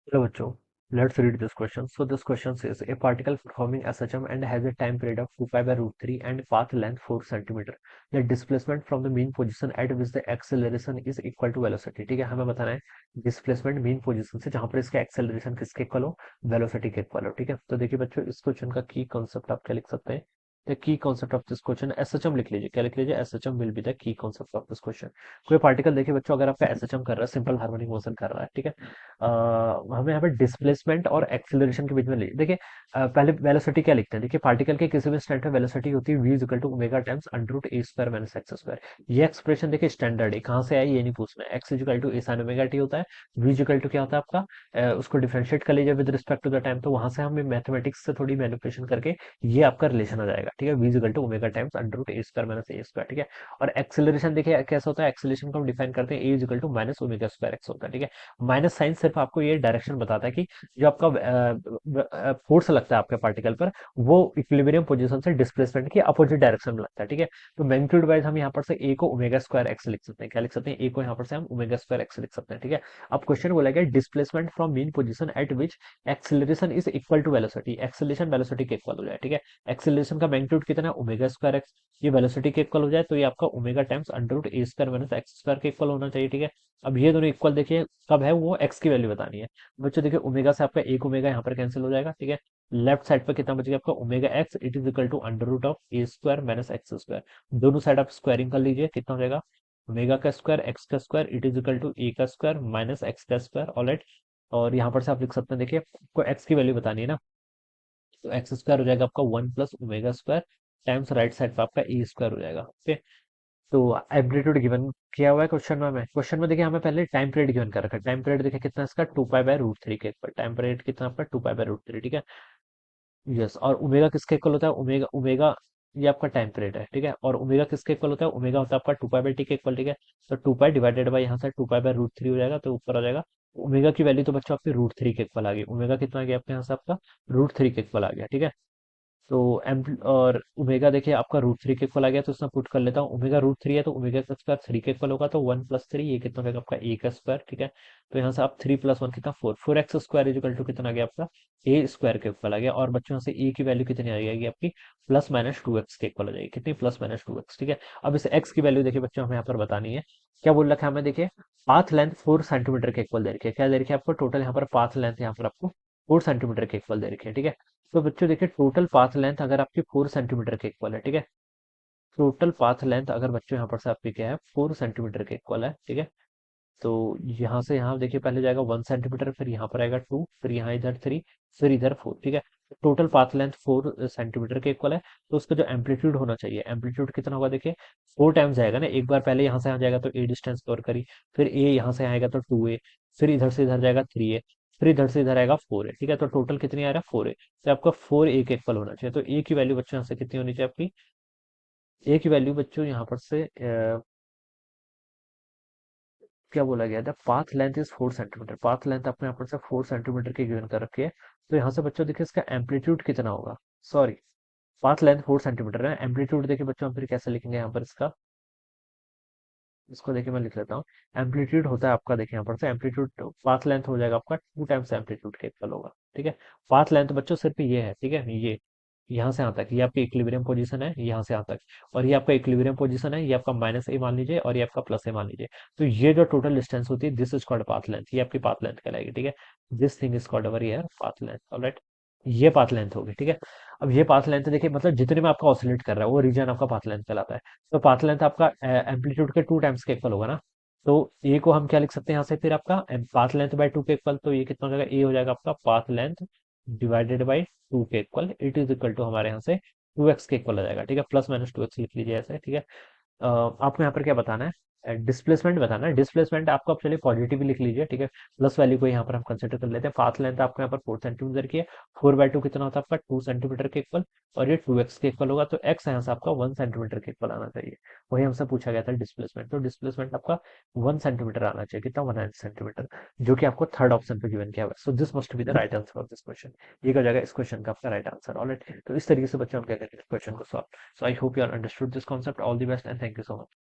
Hello बच्चों, let's read this question. So this question says a particle performing SHM and has a time period of 2 pi by root 3 and path length 4 centimeter. The displacement from the mean position at which the acceleration is equal to velocity. ठीक है, हमें बताना है displacement mean position से जहां पर इसका acceleration किसके इक्वल हो, वेलोसिटी के इक्वल हो। ठीक है, तो देखिए बच्चों, इस क्वेश्चन का की कॉन्सेप्ट आप क्या लिख सकते हैं? The key concept of this question SHM लिख लीजिए। क्या लिख लीजिए? SHM will be the key concept of this question. कोई पार्टिकल देखिए बच्चों, अगर आपका एसएचएम कर रहा है, सिंपल हार्मोनिक मोशन कर रहा है, ठीक है, हमें यहाँ पे डिस्प्लेसमेंट और एक्सीलरेशन के बीच में देखिए, पहले वेलोसिटी क्या लिखते हैं? देखिए, पार्टिकल के किसी भी स्टैंड पे वेलोसिटी होती है v equal to omega times under root A square minus x square. ये एक्सप्रेशन देखिए स्टैंडर्ड है, कहाँ से आई ये नहीं पूछना है। X equal to A sine omega T होता है, v इक्वल टू क्या होता है आपका, उसको डिफरेंशिएट कर लीजिए with respect to the time, तो वहां से हमें मैथमेटिक्स से थोड़ी मैनिपुलेशन करके ये आपका रिलेशन आ जाएगा। ठीक है, v equal to omega times under root A square minus A square. ठीक है, और एक्सेलरेशन देखिए कैसा होता है, एक्सेलरेशन को हम डिफाइन करते हैं A equal to minus omega square x होता है। ठीक है, माइनस साइन सिर्फ आपको ये डायरेक्शन बताता है कि जो आपका फोर्स लगता है आपके पार्टिकल पर, वो इक्विलिब्रियम पोजीशन से डिस्प्लेसमेंट की अपोजिट डायरेक्शन में लगता है। ठीक है, तो मैग्नीट्यूड वाइज हम यहाँ पर से ए को ओमेगा स्क्वायर एक्स लिख सकते हैं। क्या लिख सकते हैं? ए को यहाँ पर से हम ओमेगा स्क्वायर एक्स लिख सकते हैं। ठीक है, अब क्वेश्चन बोला गया displacement from mean position at which acceleration is equal to velocity. Acceleration velocity के इक्वल हो जाए। ठीक है, एक्सेलरेशन का मैग्नीट्यूड कितना है? Omega square X. ये वेलोसिटी के इक्वल हो जाए तो ये आपका omega times under root A square minus x square के इक्वल होना चाहिए। ठीक है, अब ये दोनों इक्वल देखिए कब है, वो एक्स की वैल्यू बतानी है। बच्चों देखिए, ओमेगा से आपका एक ओमेगा यहाँ पर कैंसिल हो जाएगा। ठीक है, लेफ्ट साइड पर कितना बच गया आपका? Omega x it is equal to under root of A square minus x square. दोनों साइड आप स्क्वायरिंग कर लीजिए, कितना हो जाएगा? ओमेगा का स्क्वायर एक्स का square it is equal to A का स्क्वायर माइनस एक्स का स्क्वायर। ऑलराइट, और यहाँ पर से आप लिख सकते हैं, देखिए आपको एक्स की वैल्यू बतानी है ना, तो एक्स स्क्वायर हो जाएगा आपका one plus omega square times right side पर आपका ए स्क्वायर हो जाएगा। ओके, तो एम्पलीट्यूड गिवन किया हुआ है क्वेश्चन में हमें। क्वेश्चन में देखिए हमें पहले टाइम पीरियड गिवन कर रखा है। टाइम पीरियड देखिए कितना है इसका? 2 पाई बाय रूट 3 के इक्वल। टाइम पीरियड कितना आपका? 2 पाई बाय रूट 3। ठीक है, यस, और ओमेगा किसके इक्वल होता है? ओमेगा ओमेगा ये आपका टाइम पीरियड है। ठीक है, और ओमेगा किसके इक्वल होता है? ओमेगा होता है आपका 2 पाई बाय टी के इक्वल। ठीक है, तो 2 पाई डिवाइडेड बाय यहाँ से 2 पाई बाय रूट 3 हो जाएगा, तो ऊपर आ जाएगा ओमेगा की वैल्यू तो बच्चों आपकी रूट 3 के इक्वल आ गई। ओमेगा कितना आ गया आपके यहाँ से? आपका रूट 3 के इक्वल आ गया। ठीक है, तो एम्पल और ओमेगा देखिए आपका रूट 3 के इक्वल आ गया, तो इसमें पुट कर लेता हूँ। ओमेगा रूट 3 है तो ओमेगा का स्क्वायर 3 के इक्वल होगा, तो 1 प्लस 3 ये कितना हो जाएगा आपका? ए का स्क्वायर। ठीक है, तो यहाँ से आप 3 प्लस 1 कितना? 4। 4 एक्स स्क्वायर इक्वल टू कितना आ गया आपका? ए स्क्वायर के इक्वल आ गया। और बच्चों से ए की वैल्यू कितनी आ जाएगी आपकी? प्लस माइनस 2 एक्स के इक्वल हो जाएगी। कितनी? Plus minus 2 x. ठीक है, अब इस एक्स की वैल्यू देखिए बच्चों हमें यहाँ पर बतानी है। क्या बोल रखा है हमें? देखिए, पाथ लेंथ 4 सेंटीमीटर के इक्वल दे रखी है। क्या दे रखी है आपको? टोटल यहाँ पर पाथ लेंथ यहाँ पर आपको 4 सेंटीमीटर के इक्वल दे रखी है। ठीक है, तो बच्चों देखिए, टोटल पाथ लेंथ अगर आपकी 4 सेंटीमीटर के इक्वल है, ठीक है, टोटल पाथ लेंथ अगर बच्चों यहाँ पर से आपकी क्या है? 4 सेंटीमीटर के इक्वल है। ठीक है, तो यहाँ से यहाँ देखिए पहले जाएगा 1 सेंटीमीटर, फिर यहाँ पर आएगा 2, फिर यहाँ इधर 3, फिर इधर 4। ठीक है, टोटल पाथ लेंथ 4 सेंटीमीटर के इक्वल है। तो उसका जो एम्पलीट्यूड होना चाहिए, एम्पलीट्यूड कितना होगा? देखिए 4 टाइम्स जाएगा ना, एक बार पहले यहाँ से यहाँ जाएगा तो ए डिस्टेंस कवर करी, फिर ए यहाँ से आएगा तो 2 ए, फिर इधर से इधर जाएगा 3 ए, फिर इधर से इधर आएगा 4 ए। ठीक है, तो टोटल कितनी आ रहा है? 4 ए। तो आपका 4 ए के इक्वल होना चाहिए। तो ए की वैल्यू बच्चों यहाँ से कितनी होनी चाहिए आपकी? ए की वैल्यू बच्चों यहाँ पर से क्या बोला गया था? Path length is 4 centimetre. Path length आपको यहाँ पर से 4 सेंटीमीटर की गिवन कर रखी है, तो यहाँ से बच्चों देखिए इसका एम्पलीट्यूड कितना होगा? सॉरी, पाथ लेंथ 4 सेंटीमीटर है, एम्पलीट्यूड देखिए बच्चों हम फिर कैसे लिखेंगे यहाँ पर इसका? इसको देखिए मैं लिख लेता हूँ। एम्पलीट्यूड होता है आपका, देखिए यहाँ पर से एम्पलीट्यूड, पाथ लेंथ हो जाएगा आपका 2 टाइम्स एम्पलीट्यूड के इक्वल होगा। ठीक है, पाथ लेंथ बच्चों सिर्फ ये है। ठीक है, ये यहाँ से यहाँ तक ये आपकी इक्विलिब्रियम पोजीशन है, यहाँ से यहाँ तक, और ये आपका इक्विलिब्रियम पोजीशन है, ये आपका माइनस ए मान लीजिए और ये आपका प्लस ए मान लीजिए। तो ये जो टोटल डिस्टेंस होती है, this is called path length, ये आपकी पाथ लेंथ कहलाएगी। ठीक है, this thing is called our here path length. Alright, ये पाथ लेंथ होगी। ठीक है, अब ये पाथ लेंथ देखिए, मतलब जितने में आपका ऑसिलेट कर रहा है वो रीजन आपका पाथ लेंथ कहलाता है। तो पाथ लेंथ आपका एम्पलीट्यूड के 2 टाइम्स के इक्वल होगा ना, तो ए को हम क्या लिख सकते हैं यहाँ से? फिर आपका पाथ लेंथ बाय 2 के इक्वल, तो ये कितना हो जाएगा? ए हो जाएगा आपका पाथ लेंथ डिवाइडेड बाय 2 के equal, it is equal to हमारे यहाँ से 2 एक्स के इक्वल हो जाएगा। ठीक है, प्लस माइनस 2 एक्स लिख लीजिए ऐसे। ठीक है, आपको यहाँ पर क्या बताना है? डिस्प्लेसमेंट बताना है। डिस्प्लेसमेंट आपको आप चलिए पॉजिटिव लिख लीजिए। ठीक है, प्लस वैल्यू को यहाँ पर हम कंसिडर कर लेते हैं। पाथ लेंथ आपको यहाँ पर 4 सेंटीमीटर की है, 4/2 कितना होता है आपका? 2 सेंटीमीटर के इक्वल, और ये 2 एक्स के इक्वल होगा, तो एक्स यहाँ से आपका 1 सेंटीमीटर के इक्वल आना चाहिए। वही हमसे पूछा गया था डिस्प्लेसमेंट, तो डिस्प्लेसमेंट आपका 1 सेंटीमीटर आना चाहिए। कितना? 1 सेंटीमीटर, जो कि आपको थर्ड ऑप्शन पे गिवन किया हुआ है। So this must be the right answer of this question. ये हो जाएगा इस क्वेश्चन का आपका राइट आंसर। ऑलराइट, तो इस तरीके से बच्चों हम क्या करेंगे क्वेश्चन को solve. So I hope you all understood this concept. All the best and thank you so much.